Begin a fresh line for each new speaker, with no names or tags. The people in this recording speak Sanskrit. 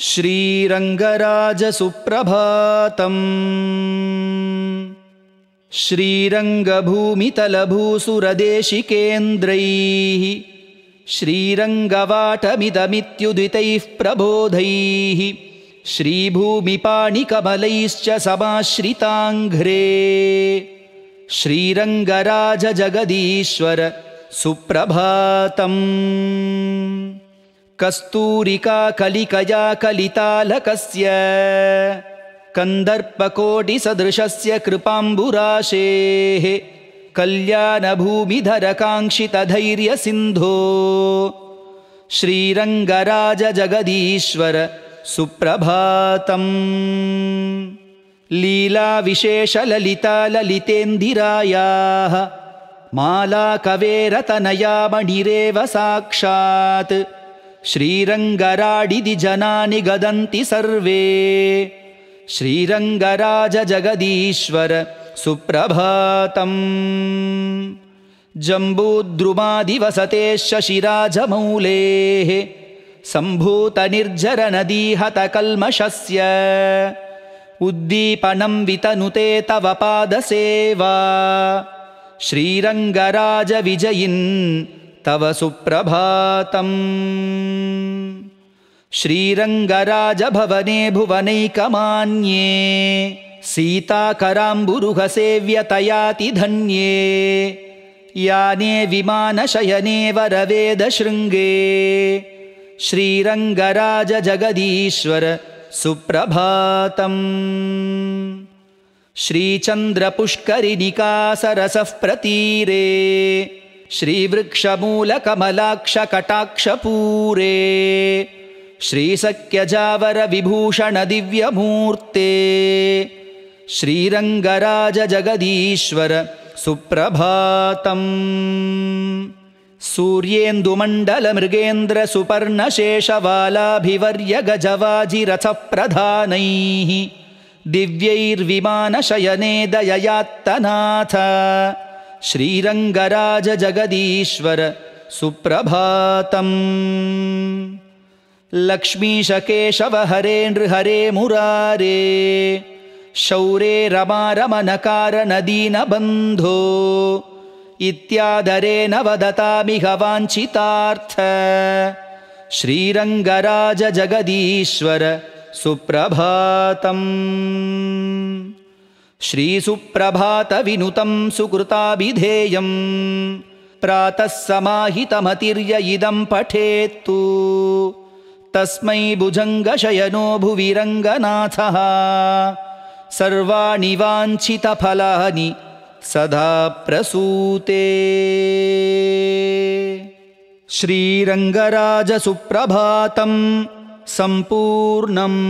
श्रीरङ्गराजसुप्रभातम् श्रीरङ्गभूमितलभूसुरदेशिकेन्द्रैः श्रीरङ्गवाटमिदमित्युदितैः प्रबोधैः श्रीभूमिपाणिकमलैश्च समाश्रिताङ्घ्रे श्रीरङ्गराजजगदीश्वर सुप्रभातम्। कस्तूरिका कलिकया कलितालकस्य कन्दर्पकोटिसदृशस्य कृपाम्बुराशेः कल्याणभूमिधरकाङ्क्षितधैर्यसिन्धो श्रीरङ्गराजजगदीश्वर सुप्रभातम्। लीलाविशेषललिताललितेन्दिरायाः मालाकवेरतनयामणिरेव साक्षात् श्रीरङ्गराडिदिजनानि गदन्ति सर्वे श्रीरङ्गराजजगदीश्वर सुप्रभातम्। जम्बूद्रुमादिवसते शशिराजमौलेः सम्भूतनिर्झरनदीहतकल्मषस्य उद्दीपनं वितनुते तव पादसेवा श्रीरङ्गराजविजयिन् तव सुप्रभातम्। श्रीरङ्गराजभवने भुवनैकमान्ये सीताकराम्बुरुहसेव्यतयाति धन्ये याने विमानशयने वरवेदशृङ्गे श्रीरङ्गराजजगदीश्वर सुप्रभातम्। श्रीचन्द्रपुष्करिणिकासरसः प्रतीरे श्रीवृक्षमूलकमलाक्षकटाक्षपूरे श्रीसख्यजावरविभूषणदिव्यमूर्ते श्रीरङ्गराजजगदीश्वर सुप्रभातम्। सूर्येन्दुमण्डलमृगेन्द्रसुपर्णशेषवालाभिवर्यगजवाजिरथप्रधानैः दिव्यैर्विमानशयने दययात्तनाथ श्रीरङ्गराजजगदीश्वर सुप्रभातम्। लक्ष्मीशकेशवहरे नृहरे मुरारे शौरे रमारमणकारणदीनबन्धो इत्यादरेण वदतामिह वाञ्छितार्थ श्रीरङ्गराजजगदीश्वर सुप्रभातम्। श्रीसुप्रभातविनुतं सुकृताभिधेयम् प्रातः समाहितमतिर्य इदं पठेत्तु तस्मै भुजङ्गशयनो भुवि रङ्गनाथः सर्वाणि वाञ्छितफलानि सदा प्रसूते। श्रीरङ्गराजसुप्रभातं सम्पूर्णम्।